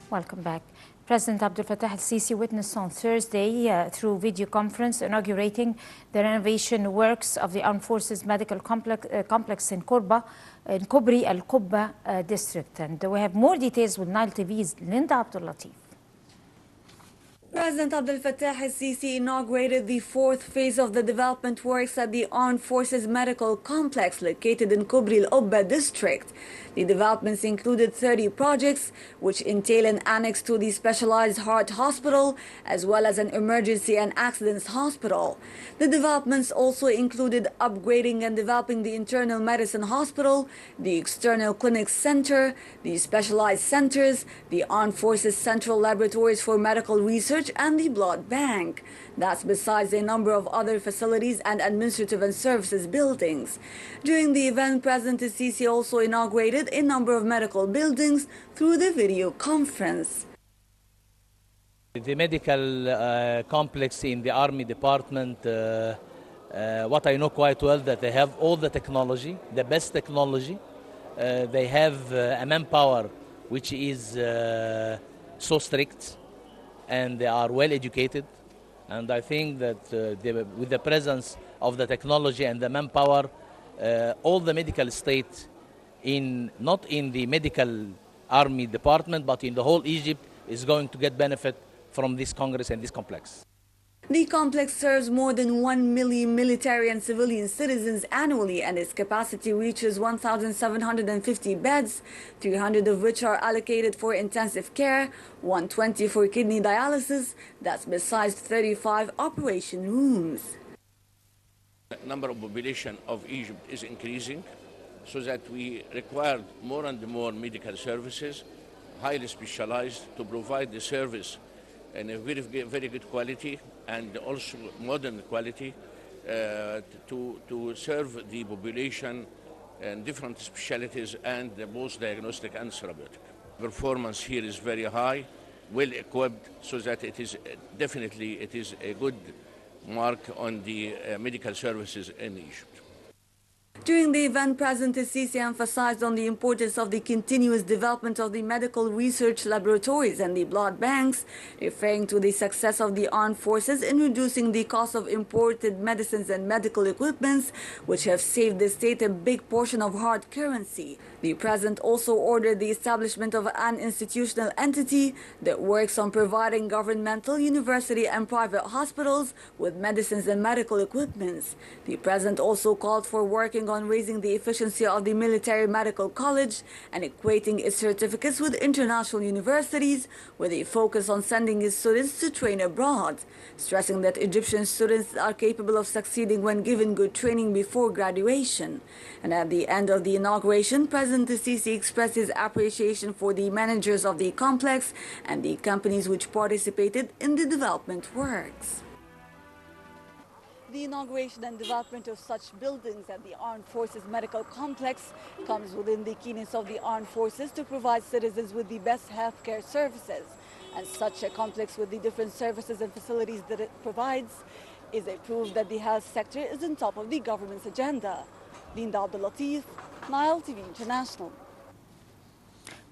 Welcome back. President Abdel Fattah al-Sisi witnessed on Thursday through video conference inaugurating the renovation works of the Armed Forces Medical Complex in Kobri Al-Qubba district. And we have more details with Nile TV's Linda Abdul Latif. President Abdel Fattah al-Sisi inaugurated the fourth phase of the development works at the Armed Forces Medical Complex located in Kobri Al-Qubba district. The developments included 30 projects, which entail an annex to the specialized heart hospital, as well as an emergency and accidents hospital. The developments also included upgrading and developing the internal medicine hospital, the external clinic center, the specialized centers, the Armed Forces Central Laboratories for Medical Research, and the blood bank. That's besides a number of other facilities and administrative and services buildings. During the event, President al-Sisi also inaugurated a number of medical buildings through the video conference. The medical complex in the Army Department, what I know quite well, that they have all the technology, the best technology. They have a manpower which is so strict, and they are well educated. And I think that with the presence of the technology and the manpower, all the medical state, not in the medical army department, but in the whole Egypt, is going to get benefit from this Congress and this complex. The complex serves more than 1 million military and civilian citizens annually, and its capacity reaches 1,750 beds, 300 of which are allocated for intensive care, 120 for kidney dialysis. That's besides 35 operation rooms. The number of population of Egypt is increasing, so that we require more and more medical services, highly specialized, to provide the service in a very good quality and also modern quality to serve the population in different specialties and both diagnostic and therapeutic. Performance here is very high, well equipped, so that it is definitely a good mark on the medical services in Egypt. During the event, President al-Sisi emphasized on the importance of the continuous development of the medical research laboratories and the blood banks, referring to the success of the armed forces in reducing the cost of imported medicines and medical equipments, which have saved the state a big portion of hard currency. The President also ordered the establishment of an institutional entity that works on providing governmental, university and private hospitals with medicines and medical equipments. The President also called for working on raising the efficiency of the military medical college and equating its certificates with international universities, with a focus on sending its students to train abroad, stressing that Egyptian students are capable of succeeding when given good training before graduation. And at the end of the inauguration, President al-Sisi expressed his appreciation for the managers of the complex and the companies which participated in the development works. The inauguration and development of such buildings at the Armed Forces Medical Complex comes within the keenness of the Armed Forces to provide citizens with the best healthcare services. And such a complex with the different services and facilities that it provides is a proof that the health sector is on top of the government's agenda. Linda Abdul Latif, Nile TV International.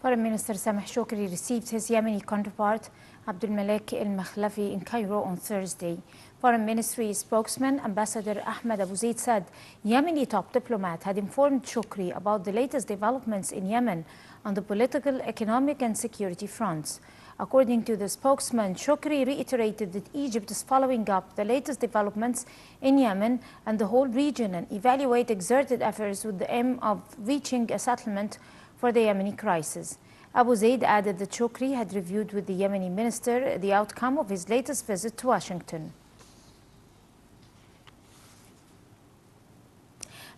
Foreign Minister Sameh Shoukry received his Yemeni counterpart Abdul Malik al-Makhlafi in Cairo on Thursday. Foreign Ministry spokesman Ambassador Ahmed Abu Zaid said Yemeni top diplomat had informed Shoukry about the latest developments in Yemen on the political, economic and security fronts. According to the spokesman, Shoukry reiterated that Egypt is following up the latest developments in Yemen and the whole region and evaluate exerted efforts with the aim of reaching a settlement for the Yemeni crisis. Abu Zaid added that Shoukry had reviewed with the Yemeni minister the outcome of his latest visit to Washington.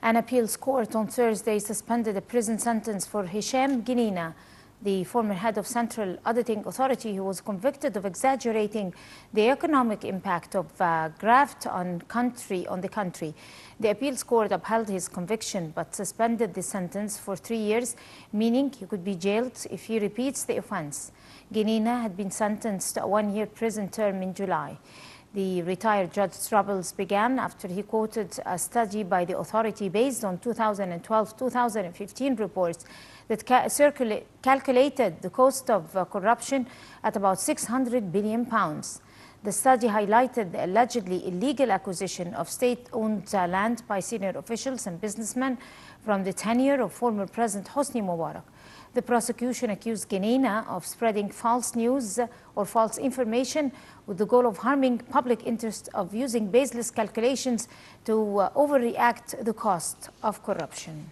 An appeals court on Thursday suspended a prison sentence for Hisham Ginina, the former head of Central Auditing Authority, who was convicted of exaggerating the economic impact of graft on the country. The appeals court upheld his conviction but suspended the sentence for 3 years, meaning he could be jailed if he repeats the offense. Ginina had been sentenced to a 1-year prison term in July. The retired judge's troubles began after he quoted a study by the authority based on 2012-2015 reports that calculated the cost of corruption at about £600 billion. The study highlighted the allegedly illegal acquisition of state-owned land by senior officials and businessmen from the tenure of former President Hosni Mubarak. The prosecution accused Guinea of spreading false news or false information with the goal of harming public interest, of using baseless calculations to overreact the cost of corruption.